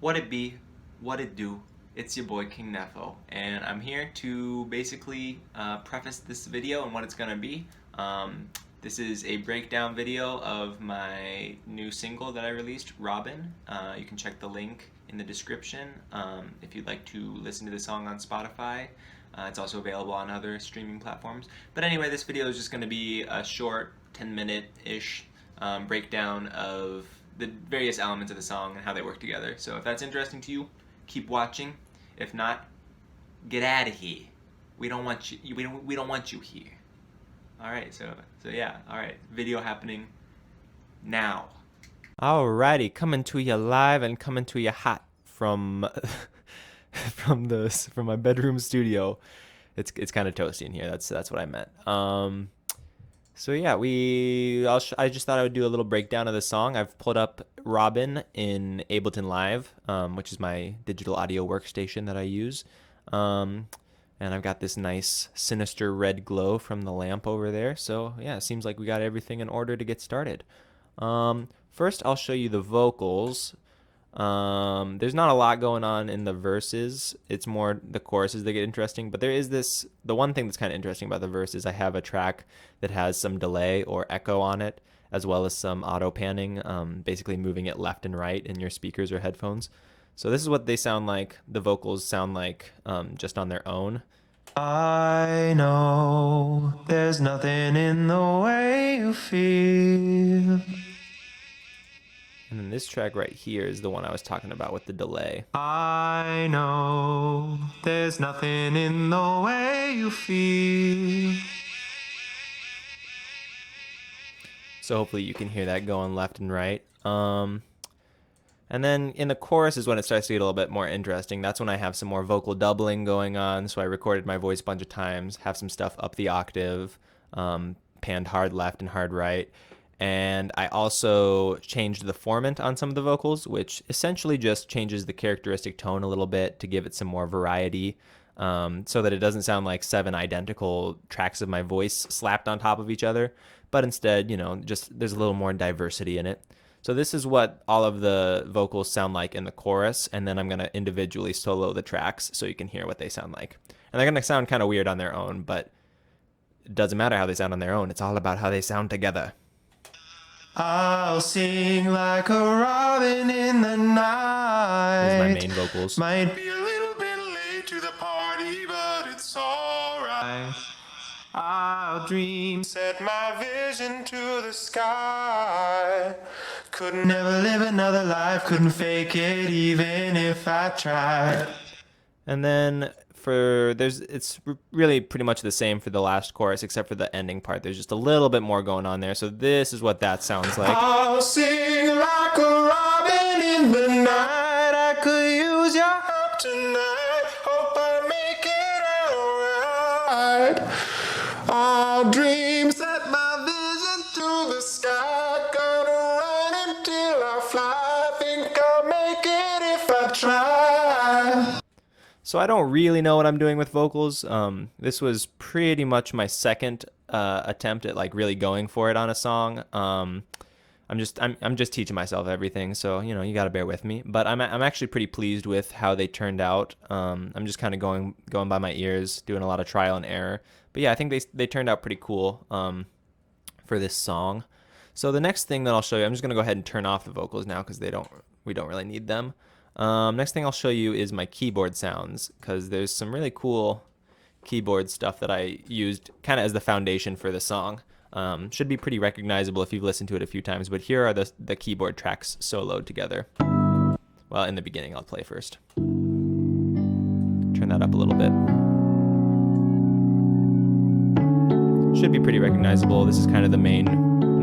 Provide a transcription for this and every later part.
What it be, what it do, it's your boy King Nepho, and I'm here to basically preface this video and what it's gonna be. This is a breakdown video of my new single that I released, Robin. You can check the link in the description if you'd like to listen to the song on Spotify. It's also available on other streaming platforms. But anyway, this video is just going to be a short 10-minute-ish breakdown of the various elements of the song and how they work together. So if that's interesting to you, keep watching. If not, get out of here. We don't want you. We don't want you here. All right. So yeah. All right. Video happening now. Alrighty, coming to you live and coming to you hot from from my bedroom studio. It's kind of toasty in here. That's what I meant. So yeah, I just thought I would do a little breakdown of the song. I've pulled up Robin in Ableton Live, which is my digital audio workstation that I use. And I've got this nice sinister red glow from the lamp over there. So yeah, it seems like we got everything in order to get started. First, I'll show you the vocals. There's not a lot going on in the verses. It's more the choruses that get interesting. But there is the one thing that's kind of interesting about the verses, I have a track that has some delay or echo on it, as well as some auto panning, basically moving it left and right in your speakers or headphones. So this is what they sound like. The vocals sound like just on their own. I know there's nothing in the way you feel. And then this track right here is the one I was talking about with the delay. I know there's nothing in the way you feel. So hopefully you can hear that going left and right. And then in the chorus is when it starts to get a little bit more interesting. That's when I have some more vocal doubling going on. So I recorded my voice a bunch of times, have some stuff up the octave, panned hard left and hard right. And I also changed the formant on some of the vocals, which essentially just changes the characteristic tone a little bit to give it some more variety, so that it doesn't sound like 7 identical tracks of my voice slapped on top of each other, but instead, just there's a little more diversity in it. So this is what all of the vocals sound like in the chorus, and then I'm going to individually solo the tracks so you can hear what they sound like. And they're going to sound kind of weird on their own, but it doesn't matter how they sound on their own. It's all about how they sound together. I'll sing like a robin in the night. Here's my main vocals. Might be a little bit late to the party, but it's alright. I'll dream, set my vision to the sky. Couldn't never live another life, couldn't fake it even if I tried. And then it's really pretty much the same for the last chorus, except for the ending part. There's just a little bit more going on there. So this is what that sounds like. I'll sing like a robin in the night. I could use your help tonight. Hope I make it alright. I'll dream, set my vision to the sky. Gonna run until I fly. Think I'll make it if I try. So I don't really know what I'm doing with vocals. This was pretty much my second attempt at like really going for it on a song. I'm just teaching myself everything, so you got to bear with me. But I'm actually pretty pleased with how they turned out. I'm just kind of going by my ears, doing a lot of trial and error. But yeah, I think they turned out pretty cool for this song. So the next thing that I'll show you, I'm just gonna go ahead and turn off the vocals now because we don't really need them. Next thing I'll show you is my keyboard sounds, because there's some really cool keyboard stuff that I used kind of as the foundation for the song. Should be pretty recognizable if you've listened to it a few times, but here are the keyboard tracks soloed together. Well, in the beginning, I'll play first. Turn that up a little bit. Should be pretty recognizable. This is kind of the main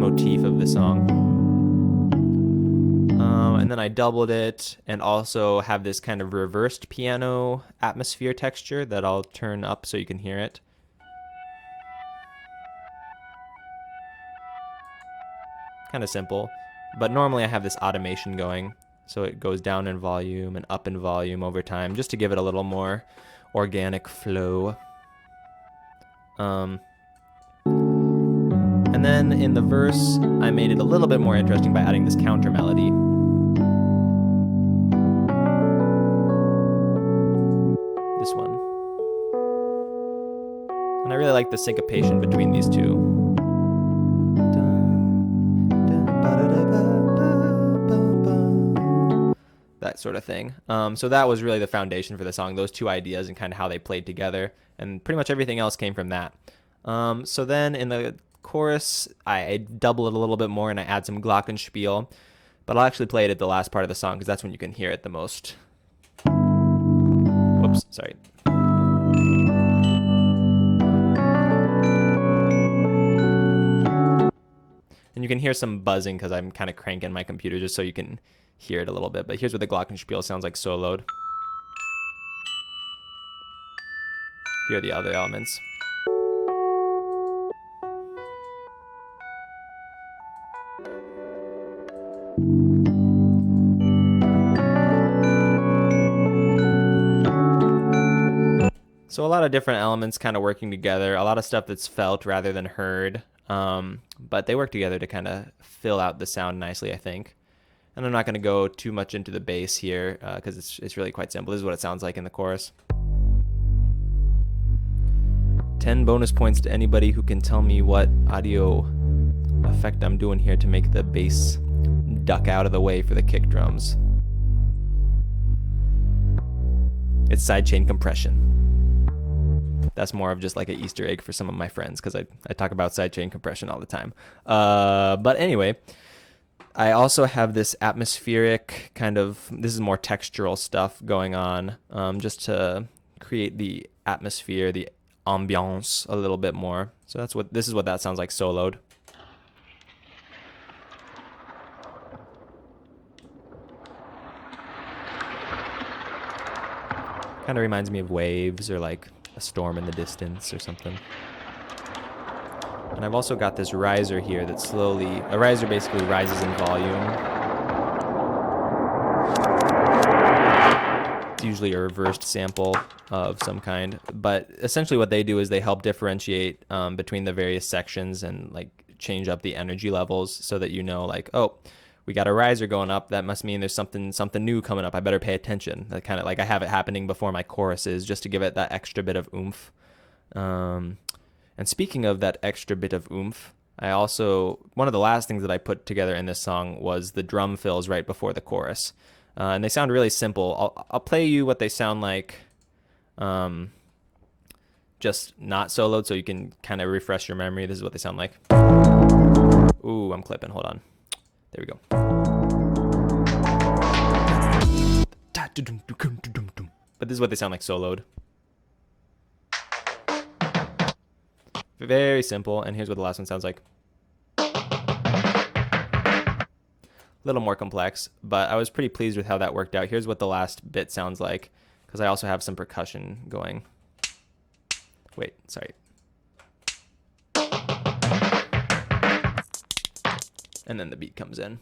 motif of the song. And then I doubled it and also have this kind of reversed piano atmosphere texture that I'll turn up so you can hear it. Kind of simple, but normally I have this automation going, so it goes down in volume and up in volume over time just to give it a little more organic flow. And then in the verse, I made it a little bit more interesting by adding this counter melody. And I really like the syncopation between these two. That sort of thing. So that was really the foundation for the song, those two ideas and kind of how they played together. And pretty much everything else came from that. So then in the chorus, I double it a little bit more and I add some glockenspiel. But I'll actually play it at the last part of the song because that's when you can hear it the most. Whoops, sorry. And you can hear some buzzing because I'm kind of cranking my computer just so you can hear it a little bit. But here's what the glockenspiel sounds like soloed. Here are the other elements. So a lot of different elements kind of working together, a lot of stuff that's felt rather than heard, but they work together to kind of fill out the sound nicely, I think. And I'm not going to go too much into the bass here because it's really quite simple. This is what it sounds like in the chorus. 10 bonus points to anybody who can tell me what audio effect I'm doing here to make the bass duck out of the way for the kick drums. It's sidechain compression. That's more of just like an Easter egg for some of my friends because I talk about sidechain compression all the time. But anyway, I also have this atmospheric kind of, this is more textural stuff going on just to create the atmosphere, the ambiance a little bit more. So this is what that sounds like soloed. Kind of reminds me of waves or like a storm in the distance or something. And I've also got this riser here that a riser basically rises in volume. It's usually a reversed sample of some kind, but essentially what they do is they help differentiate between the various sections and like change up the energy levels so that you know like, oh, we got a riser going up. That must mean there's something new coming up. I better pay attention. That kind of like I have it happening before my choruses just to give it that extra bit of oomph. And speaking of that extra bit of oomph, one of the last things that I put together in this song was the drum fills right before the chorus. And they sound really simple. I'll play you what they sound like just not soloed so you can kind of refresh your memory. This is what they sound like. Ooh, I'm clipping. Hold on. There we go. But this is what they sound like soloed. Very simple, and here's what the last one sounds like. A little more complex, but I was pretty pleased with how that worked out. Here's what the last bit sounds like, because I also have some percussion going. Wait, sorry. And then the beat comes in.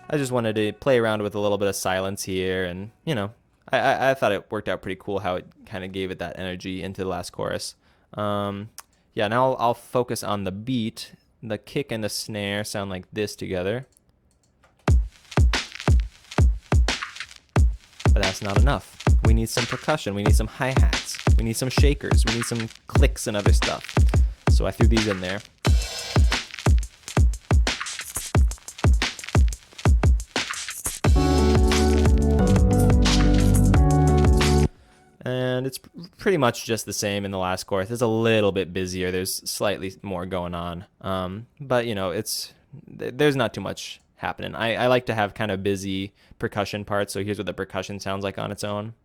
I just wanted to play around with a little bit of silence here, and you know, I thought it worked out pretty cool how it kind of gave it that energy into the last chorus. Yeah, now I'll focus on the beat. The kick and the snare sound like this together. But that's not enough. We need some percussion, we need some hi-hats, we need some shakers, we need some clicks and other stuff. So I threw these in there. And it's pretty much just the same in the last chorus. It's a little bit busier. There's slightly more going on. But you know, there's not too much happening. I like to have kind of busy percussion parts. So here's what the percussion sounds like on its own.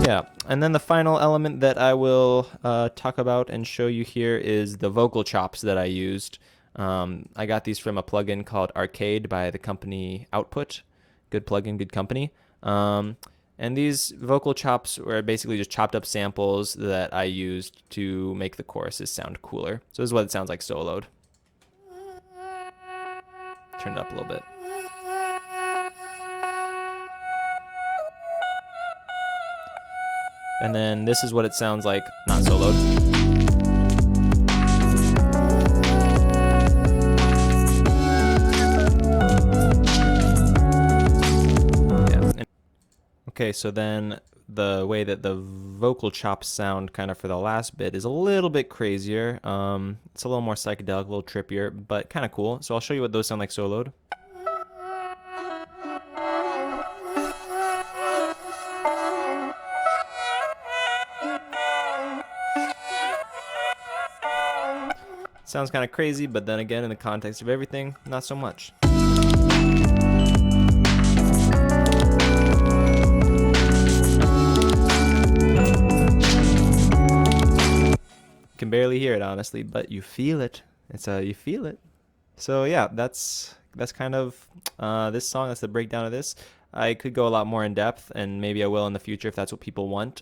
Yeah, and then the final element that I will talk about and show you here is the vocal chops that I used. I got these from a plugin called Arcade by the company Output. Good plugin, good company. And these vocal chops were basically just chopped up samples that I used to make the choruses sound cooler. So this is what it sounds like soloed. Turn it up a little bit. And then this is what it sounds like not soloed. Yeah. Okay, so then the way that the vocal chops sound kind of for the last bit is a little bit crazier. It's a little more psychedelic, a little trippier, but kind of cool. So I'll show you what those sound like soloed. Sounds kind of crazy, but then again, in the context of everything, not so much. You can barely hear it, honestly, but you feel it. You feel it. So yeah, that's kind of this song. That's the breakdown of this. I could go a lot more in depth, and maybe I will in the future if that's what people want.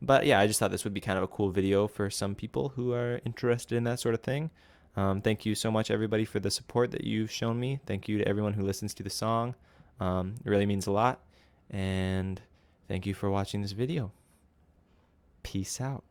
But yeah, I just thought this would be kind of a cool video for some people who are interested in that sort of thing. Thank you so much, everybody, for the support that you've shown me. Thank you to everyone who listens to the song. It really means a lot. And thank you for watching this video. Peace out.